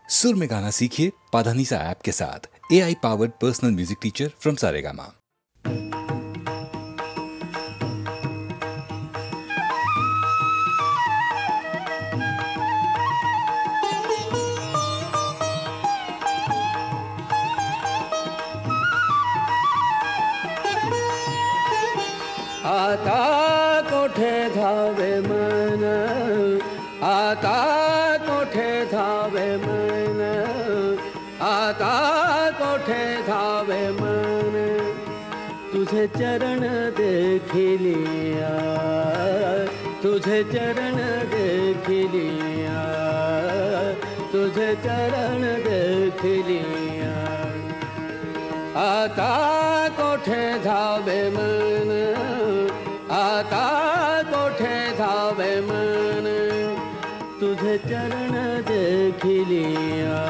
सुर में गाना सीखिए पाधानीसा ऐप के साथ। AI powered personal music teacher from Saregama. आता कोठे धावे मन, आता कोठे धावे मन, आता कोठे धावे मन, तुझे चरण देखिलिया, तुझे चरण देखिलिया, तुझे चरण देखिलिया। आता कोठे धावे मन, आता कोठे धावे मन, तुझे चरण देखिलिया,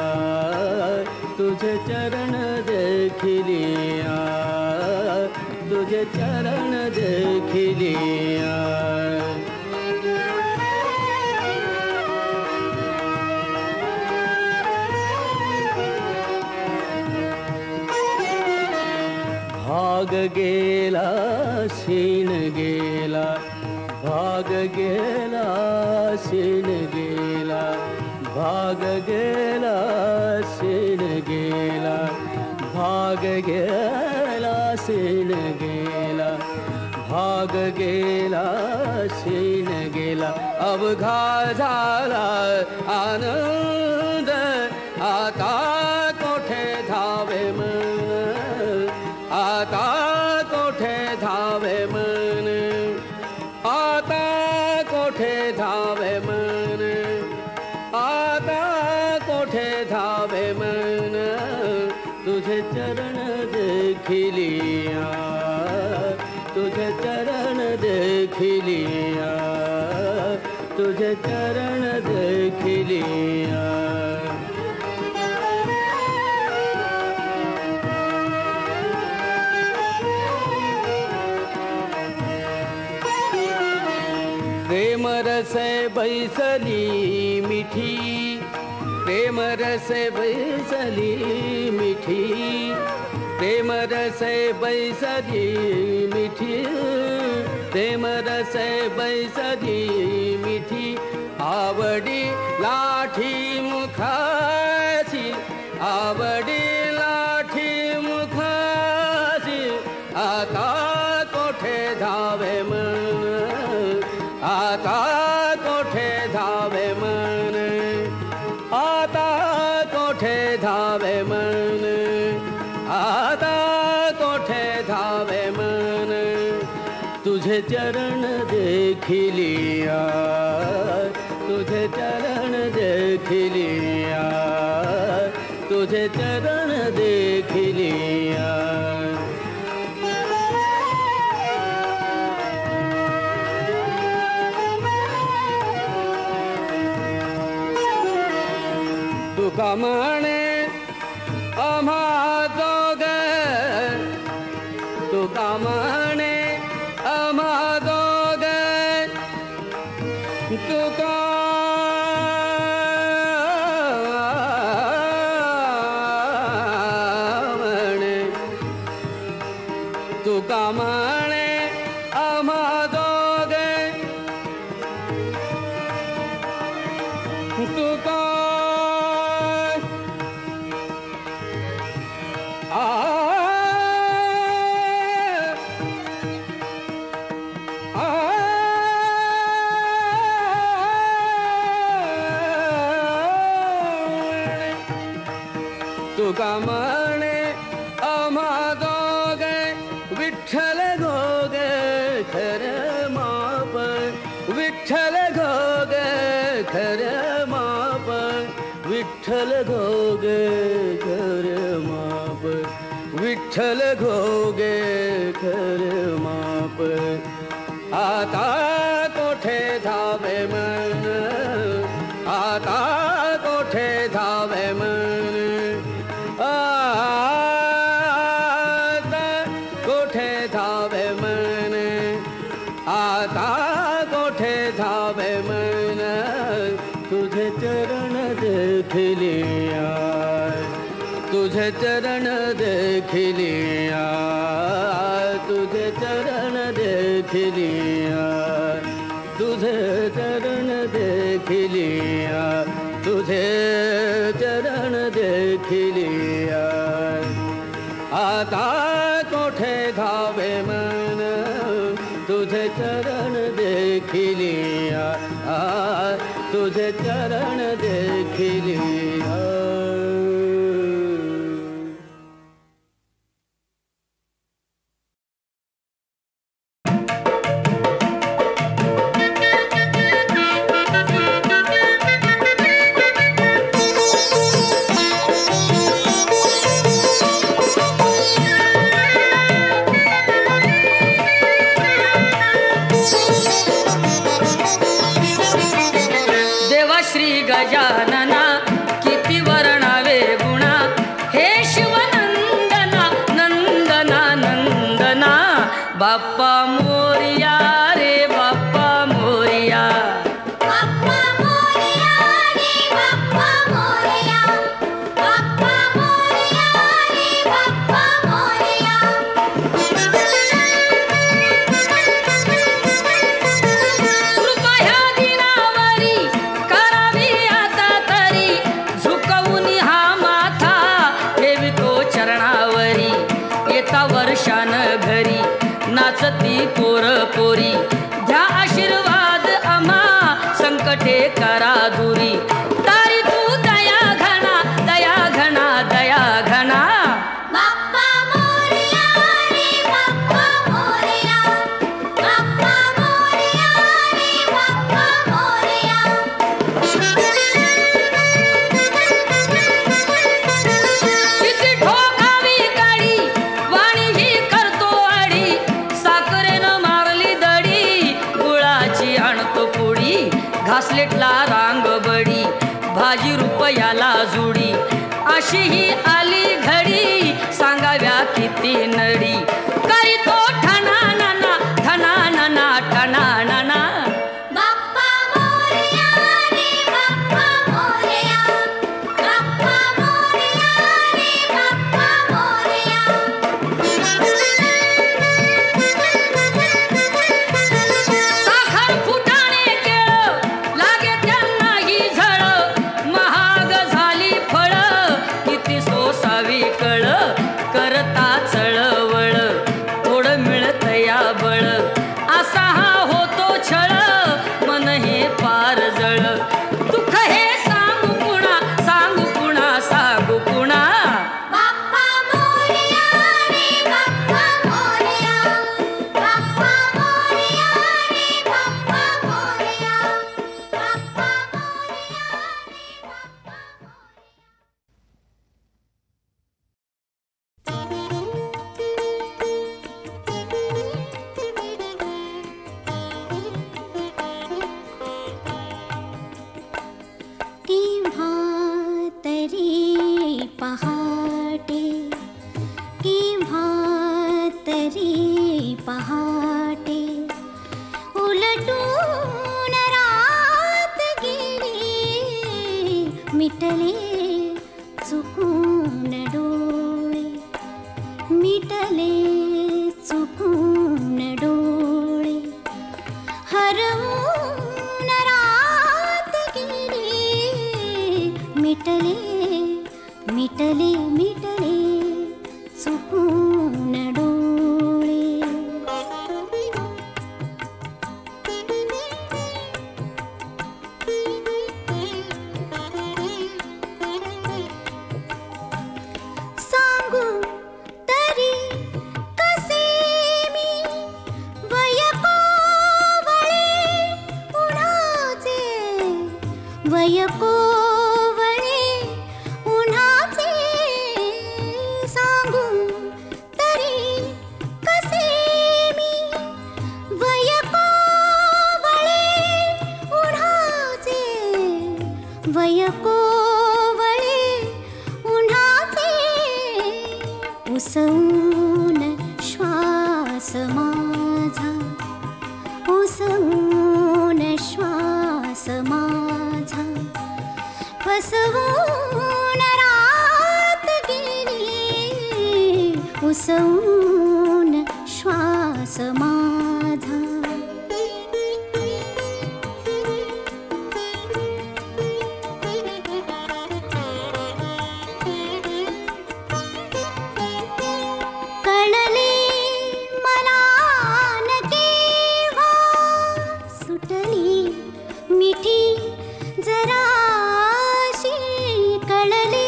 तुझे चरण देखिलिया, तुझे चरण देखिलिया। भाग गेला शीन गेला, भाग गेला शीन गेला, भाग गेला शीन गेला, भाग गेला शीन गेला, भाग गेला शीन गेला। अवघा झाला आनंद, आता कोठे धावे मन, आता कोठे धावे मन, आता कोठे धावे मन, आता कोठे धावे मन, तुझे चरण देखिलिया, तुझे चरण देखिलिया, तुझे चरण देखिलिया। प्रेम रसे बैसली मिठी, प्रेम रसे बैसली मिठी, प्रेम रसे बैसली मिठी, प्रेम रसे बैसली मिठी। आवडी लाठी मुखाची, आवडी लाठी मुखाची, आता कोठे धावे मन, आता कोठे धावे मन, आता कोठे धावे मन, आता कोठे धावे मन, तुझे चरण देखिलिया, तुझे चरण देखिलिया, तुझे चरण देखिलिया। तुका म्हणे आम्हा दोघ, तुका म्हणे आम्हा दोघ, तुका म्हणे, तुका म्हणे आम्हा दोघ, तुका तुका म्हणे आम्हा दोघे, विठ्ठल घोगे खरं माप, विठ्ठल घोगे खरं माप, विठ्ठल घोगे खरं माप, विठ्ठल घोगे खरं माप। आता कोठे धावे मन, आता कोठे धावे मन, आता कोठे धावे मन, आता कोठे धावे मन, तुझे चरण देखिलिया, देखिलिया तुझे चरण देखिलिया तुझे चरण देखिलिया तुझे चरण देखिलिया तुझे चरण देखिलिया आता कोठे धावे मन तुझे चरण देखिलिया तुझे चरण देखिलिया गजानना किती वर्णावे गुणा हे शिवनंदना नंदना नंदना बाप्पा मोरिया रे बाप्पा मोरिया बाप्पा मोरिया रे बाप्पा मोरिया बाप्पा मोरिया रे बाप्पा मोरिया कृपा ह्या दिनावरी करावी आता तरी झुकवून हा माथा ठेवितो चरणावरी येता वर्षान घरी नाचती पोर पोरी द्या आशीर्वाद आम्हा संकटे करा दुरी तारी तू दया घना दया घना दया घना बाप्पा मोरिया रे बाप्पा मोरिया बाप्पा मोरिया रे बाप्पा मोरिया किती ठोकावी काळी वाणी ही करतो आडी साखरेनं मारली दडी गुळाची आणतो पुडी घासलेटला रांग बडी भाजी रुपयाला जुडी अशी ही आली घडी सांगाव्या किती नडी काही तो ठना नाना ठना नाना ठना नाना बाप्पा मोरिया रे बाप्पा मोरिया बाप्पा मोरिया रे बाप्पा मोरिया साखर फुटाणे केळ लागे त्यांना ही झळ महाग झाली फळ किती सोसावी कळ करता चळवळ थोडं मिळत या बळ असा हा होतो छळ मन हे पार जळ दुःख हे सांगू कुणा सांगू कुणा सांगू कुणा बाप्पा मोरिया रे बाप्पा मोरिया बाप्पा मोरिया रे बाप्पा मोरिया बाप्पा मोरिया रे बाप्पा केव्हा तरी पहाटे केव्हा तरी पहाटे उलटून रात गेली मिटले चुकून डोळे मिटले चुकून डोळे हरवून रात गेली मिटले मिटले मिटले चुकून डोळे सांगू तरी कसे मी वय कोवळे उन्हाचे वय कोवळे उन्हाचे सांगू तरी कसे मी वय कोवळे उन्हाचे वय कोवळे उन्हाचे उसवून श्वास माझा उसवून श्वास माझा फसवून निसऊन श्वास माझा. कळले मला न केव्हा सुटली मिठी जराशी. कळले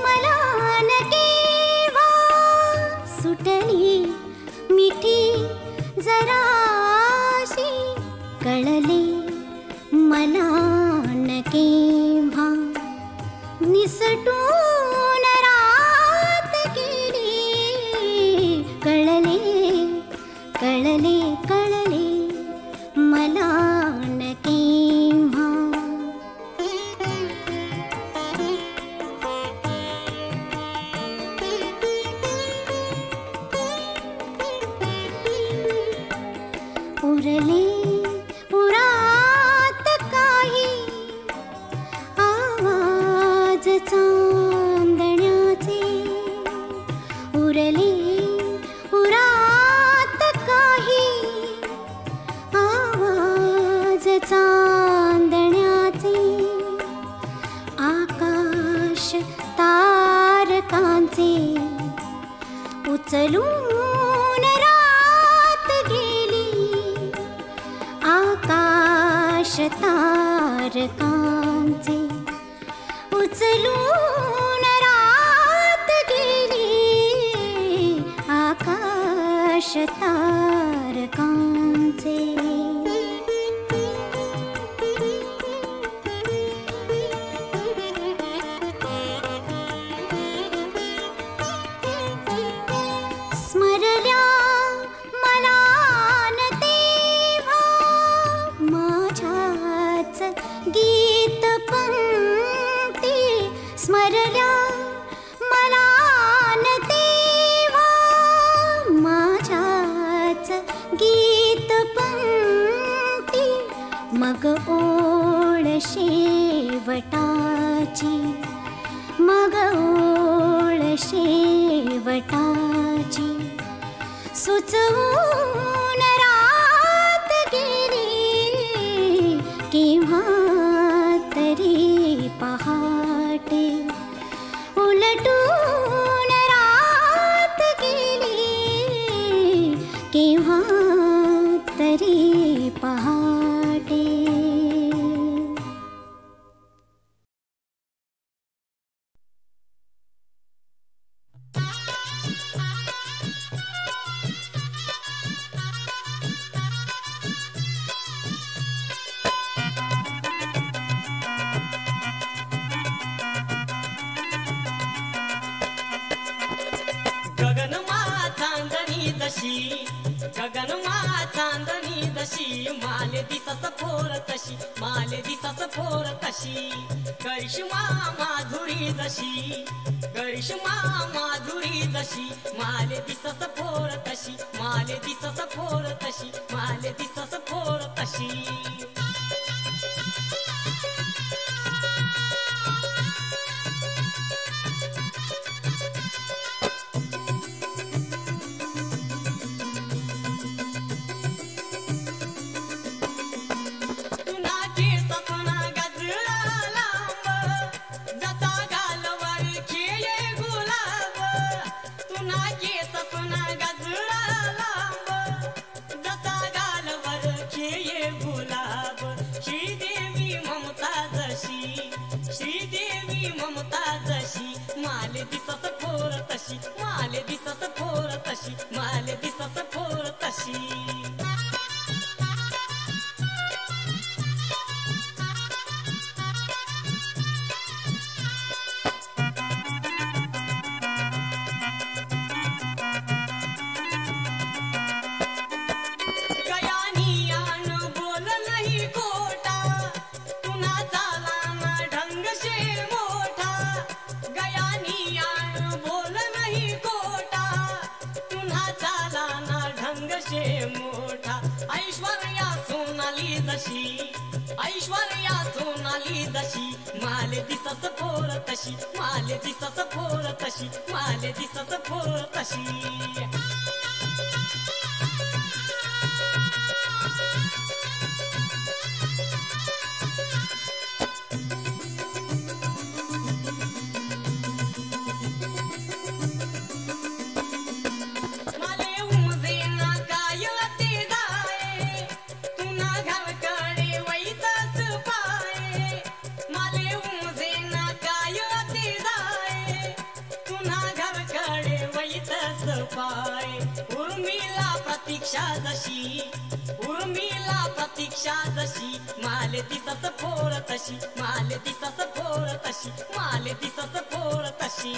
मला न केव्हा सुटली मिठी जराशी. कळले मला न केव्हा निसटून रात गेली. कळले कळले कळले मला न केव्हा. उरले उरात काही आवाज चांदण्याचे. उरले उरात काही आवाज चांदण्याचे. आकाश तारकांचे उचलून रात गेली. आकाश तारकांचे उचलून रात गेली. आकाश तारकांचे. स्मरल्या मला न तेव्हा माझ्याच गीत पंक्ती. स्मरल्या मला न तेव्हा माझ्याच गीत पंक्ती. मग ओळ शेवटाची. मग ओळ शेवटाची सुचवून रात गेली. केव्हा तरी पहाटे उलटून रात गेली. केव्हा तरी पहाटे. गगनमा चांदणी जशी माले दिसत फोर तशी. माले दिसत फोर तशी. करिश्मा माधुरी जशी. करिश्मा माधुरी जशी माले दिसत फोर तशी. माले दिसत फोर तशी. माले दिसत फोर तशी. माले दिसत फोर तशी. माले दिसत फोर तशी. माले दिसत फोर तशी. बोल नहीं कोटा तुन्हा झाला ना दिसस फोर तशी माले दिसस फोर तशी माले दिसस फोर तशी उर्मिला प्रतीक्षा जशी माले दिसस फोर तशी माले दिसस फोर तशी माले दिसस फोर तशी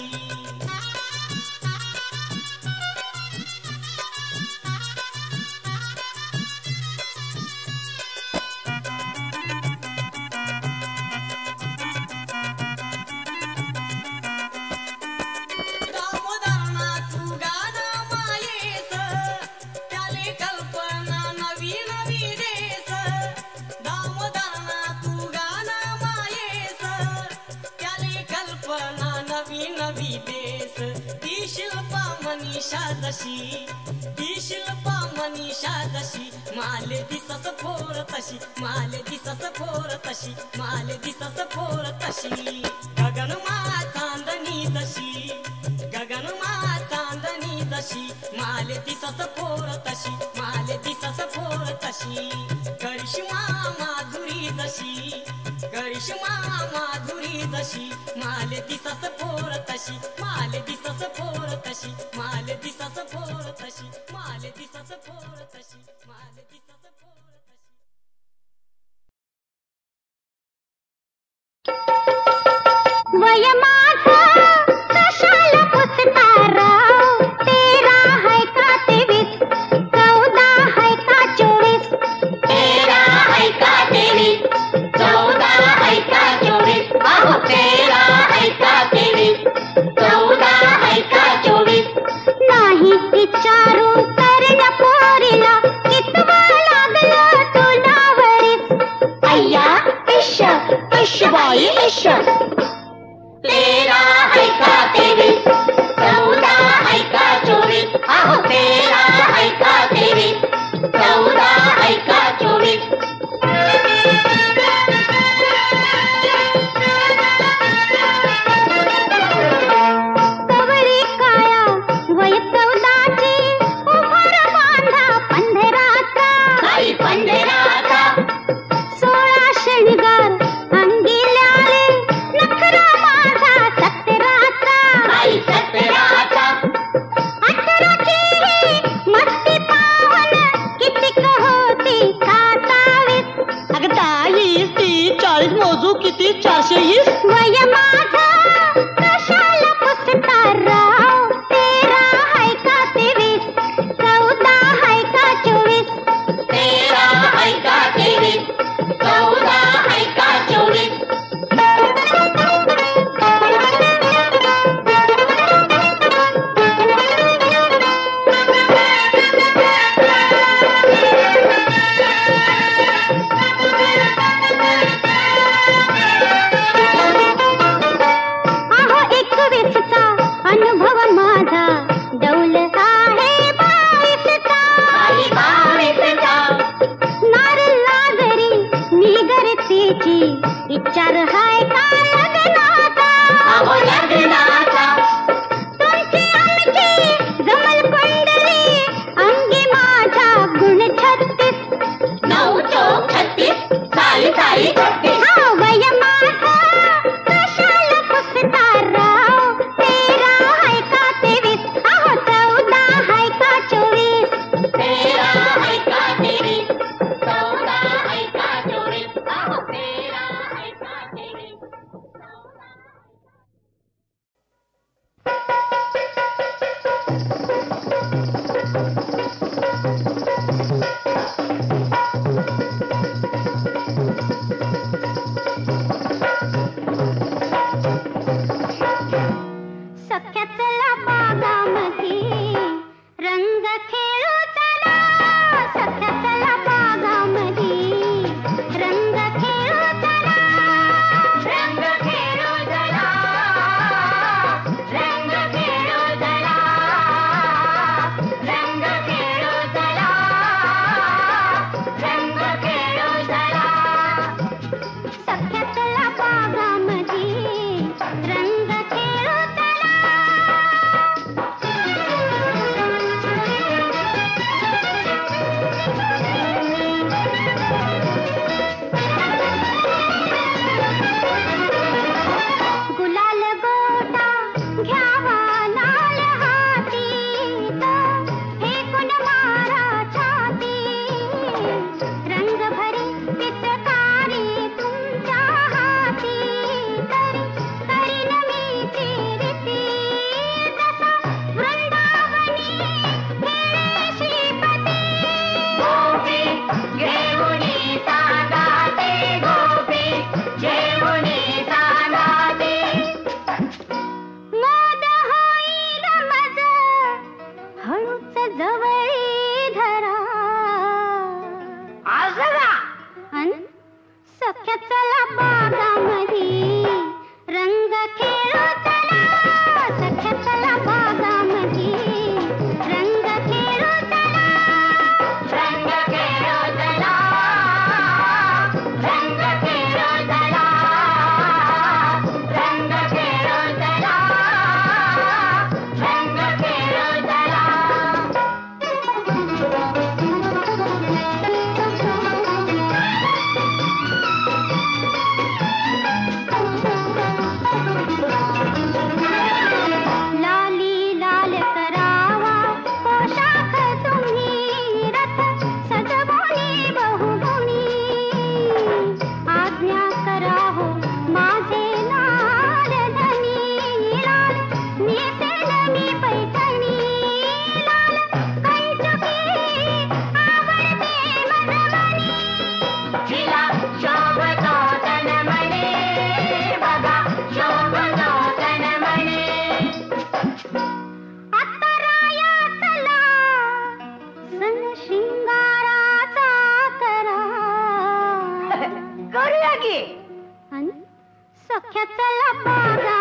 ती शिल्पा मनीषा जशी माले दिसस फोर तशी माले दिसस फोर तशी माले दिसस फोर तशी गगनमा चांदणी जशी माले दिसस फोर तशी माले दिसस फोर तशी करिश्मा माधुरी जशी माले दिसस फोर तशी माले दिसस फोर तशी माले दिसस फोर तशी माले दिसस फोर तशी माले दिसस फोर तशी वयमाचा कशाला पुसताराव तेरा है का 23 14 है का 24 तेरा है का 23 14 है का 24 अहो तेरा है का 23 14 है का 24 नाही विचारू कर्ण पोरीला कितवा लागला तुला वरीस अय्या इश इश बाई इश तेरा है का 23 14 है का 24 अहो तेरा है का 23 14 है का 24 कवरी काया वय 14ची उभर बांधा पंधराचा आई पंधराचा 16 शनिगार अंगिल्याले नखरा माझा 17चा आई 17चा 18ची मस्ती पावन कितीक होती 27 अगं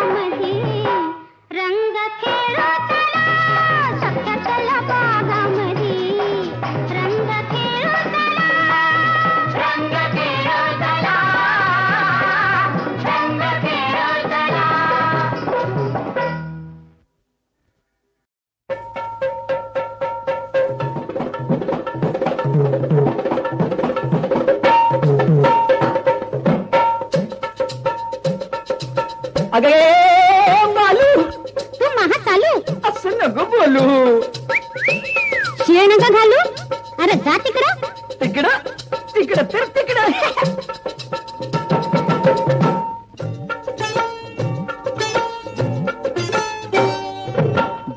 बागामध्ये रंग खेळू चला सख्यातल्या बागामध्ये रंग खेळू चला रंग खेळू चला रंग खेळू चला. अगे मालू तू महा चालू असं नको बोलू. शेण नका घालू. अरे जा तिकडं. तिकडं तिकडं तर तिकडं.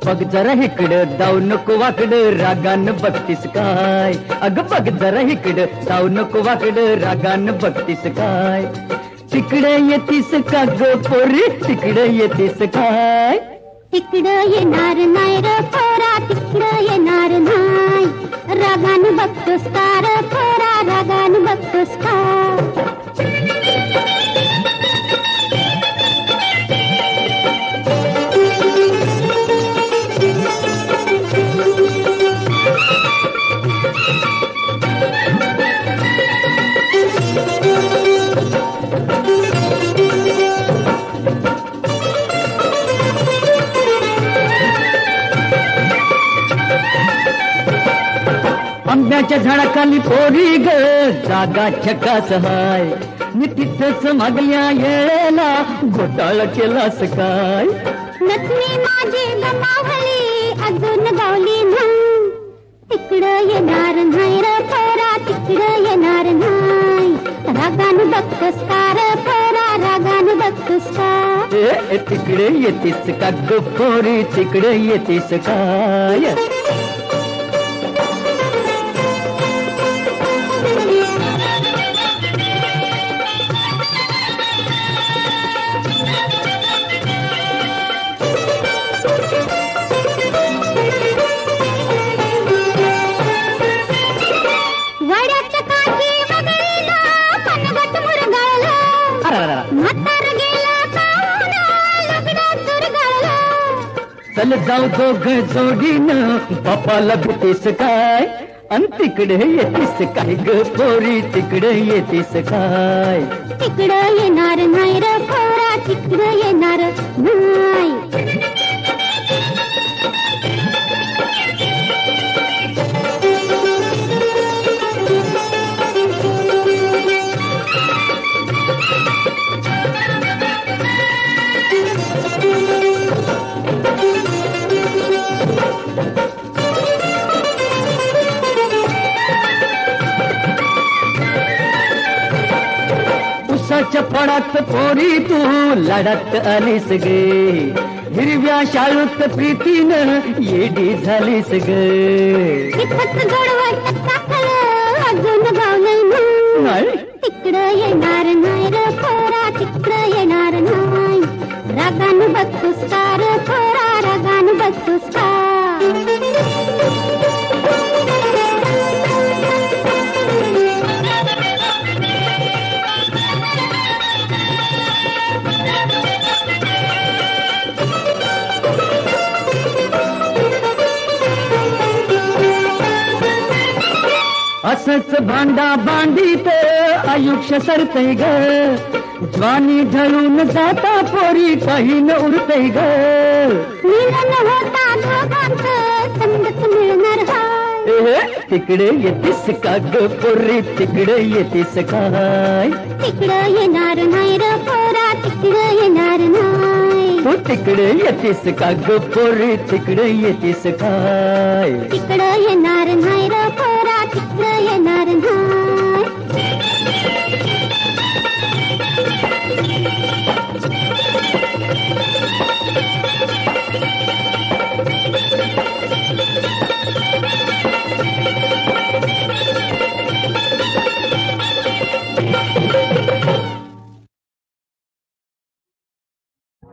बघ जरा इकडं जाऊ नको वाकडं रागानं बघतीस काय. अगं बघ जरा इकडं जाऊ नको वाकडं रागानं बघतीस काय. तिकडे येतीस का ग पोरी तिकडे येतीस काय. तिकडं येणार नाही र पोरा तिकडं येणार नाही. रागानं बघतोस का र पोरा रागानं बघतोस का. आंब्याच्या झाडाखाली पोरी ग जागा छकास हाय. मी तिथंच मागल्या येळेला घोटाळा केलास काय. नथनी माझी गमावली अजून गावली नाही. तिकडं येणार नाही र पोरा तिकडं येणार नाही. रागानं बघतोस का र पोरा रागानं बघतोस का. ए तिकडे येतीस का ग पोरी तिकडे येतीस काय. वड्याच्या काठी वगळीला मनगट मुरगाळला. म्हातार गेला काहून लग्नात चुरगाळला. चल जाऊ दोघ जोडीनं बापाला भेटीस काय. अन तिकडे येतीस काय ग पोरी तिकडे येतीस काय. तिकडं येणार नाही र पोरा तिकडं येणार नाही. उसाच्या पडात पोरी तू लढत आलीस गे. हिरव्या शाळूत प्रीतीनं येडी झालीस ग. इथंच जोडवत टाकलं अजून गावलं नाही. तिकडं येणार नाही र पोरा तिकडं येणार नाही. रागानं बघतोस का र पोरा रागानं बघतोस का. असंच भांडा भांडीत आयुष्य सरतय ग. ज्वानी ढळून जाता पोरी काही न उरतय ग. मिलन होता दोघांचं संगत मिळणार हाय. तिकडे येतीस का ग पोरी तिकडे येतीस काय. तिकडं येणार नाही र पोरा तिकडं येणार नाही. तू तिकडे येतीस का ग पोरी तिकडे येतीस काय. तिकडं येणार नाही र पोरा तिकडं येणार नाही.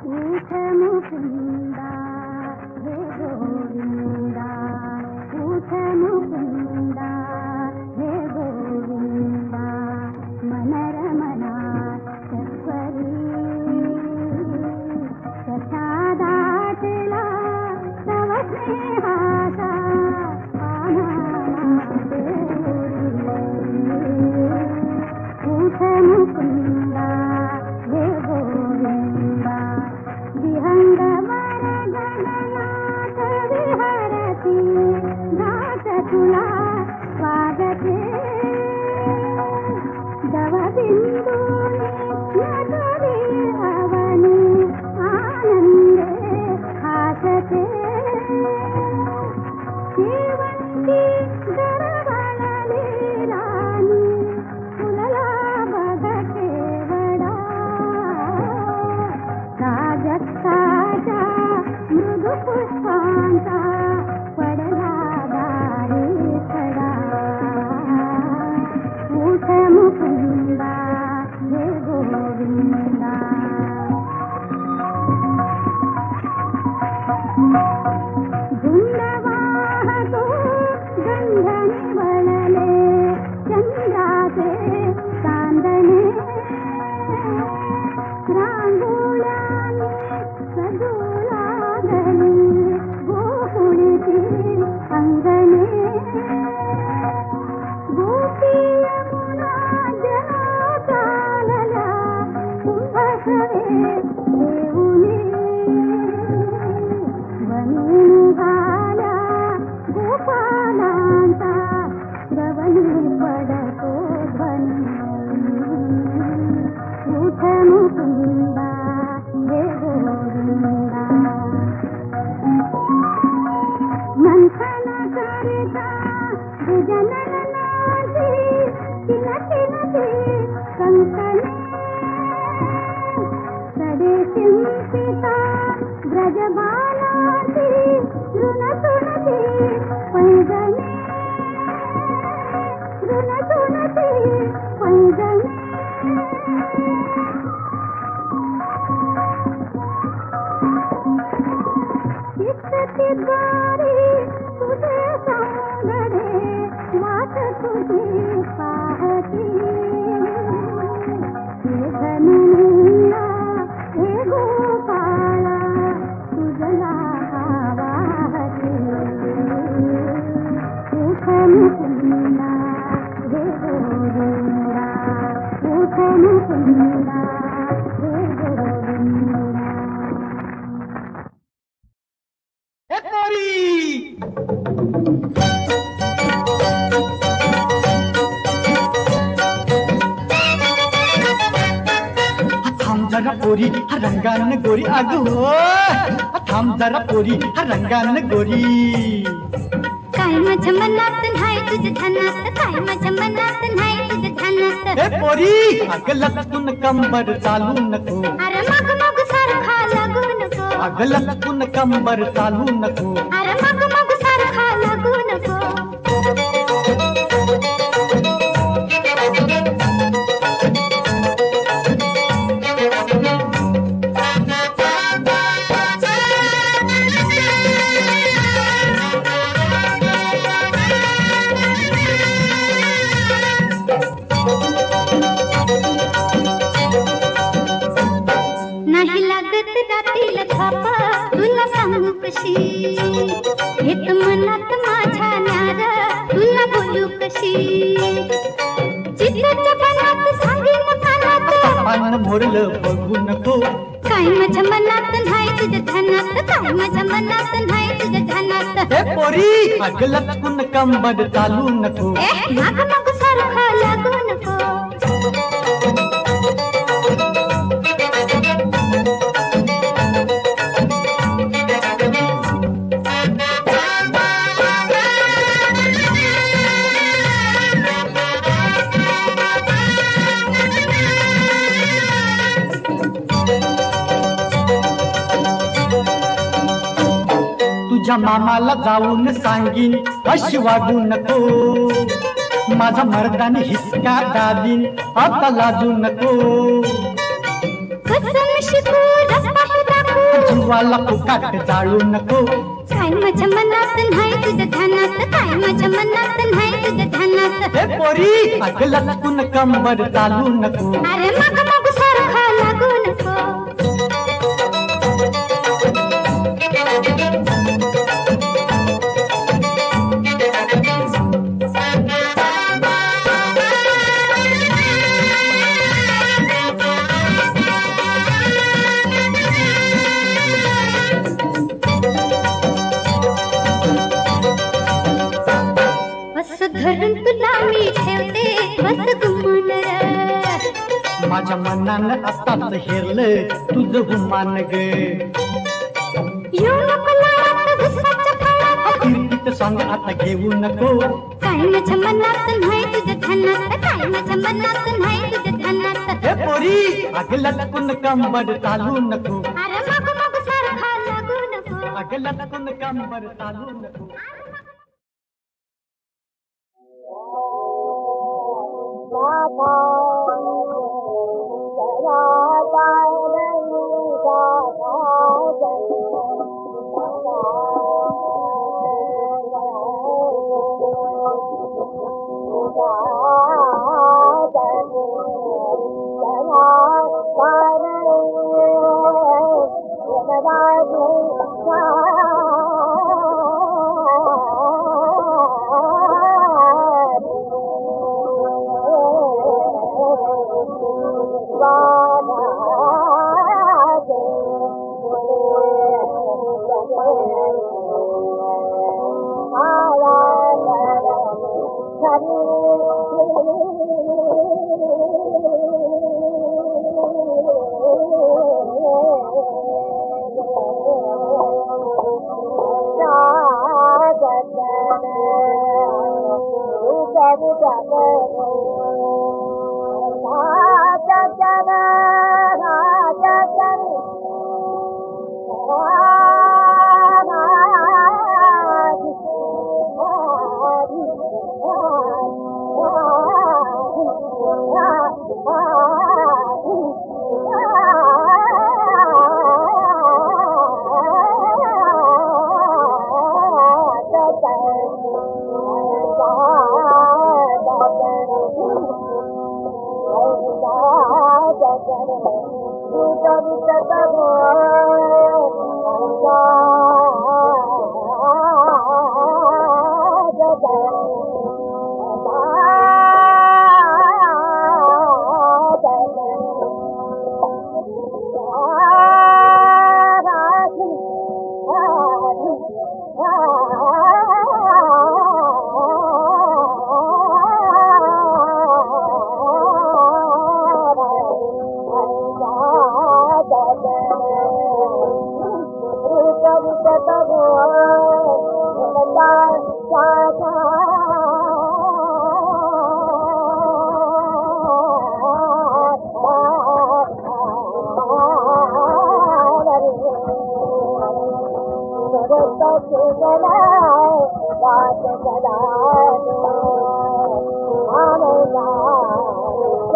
उठ मुकुंदा हे गोविंदा उठ मुकुंदा हे गोविंदा मनरमना चक्वरी पोरी रंगान गोरी अगो थांब जरा पोरी रंगान गोरी काय माझ्या मनात नाही तुझ्या ध्यानात काय माझ्या मनात नाही तुझ्या ध्यानात ए पोरी अग लटकून कंबर चालू नको अरे मग मग सारखा लागू नको अग लटकून कंबर चालू नको अरे मग मग सारखा लागू नको तुला सांगू कशी हेत मनात माझ्या न्यारा तुला बोलू कशी चित्ताच्या मनात सांगेन कानात पान मोरलं बघू नको काय माझ्या मनात नाही तुझ्या ध्यानात काय माझ्या मनात नाही तुझ्या ध्यानात ए पोरी अग लटकून कंबर चालू नको माग माग सारखा लागू नको तुझ्या मामाला जाऊन सांगीन अशी वागू नको माझा मर्दाने हिसका दाबीन आता लाजू नको कसम शिकू रस्ता दाखवू जीवाला फुकाट जाळू नको काय माझ्या मनात नाही तुझ्या ध्यानात काय माझ्या मनात नाही तुझ्या ध्यानात ए पोरी अग लटकून कंबर चालू नको अरे मग मग सारखा लागू नको धरून तुला मी ठेवते बस गुमान माझ्या मनानं आताच हेरलं तुझं गुमान ग येऊ नको हात घेऊ नको. काय माझ्या मनात नाही तुझ्या ध्यानात, काय माझ्या मनात नाही तुझ्या ध्यानात. हे पोरी अग लटकून कंबर चालू नको. अरे मग मग सारखा लागू नको. अग लटकून कंबर चालू नको.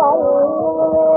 Bye.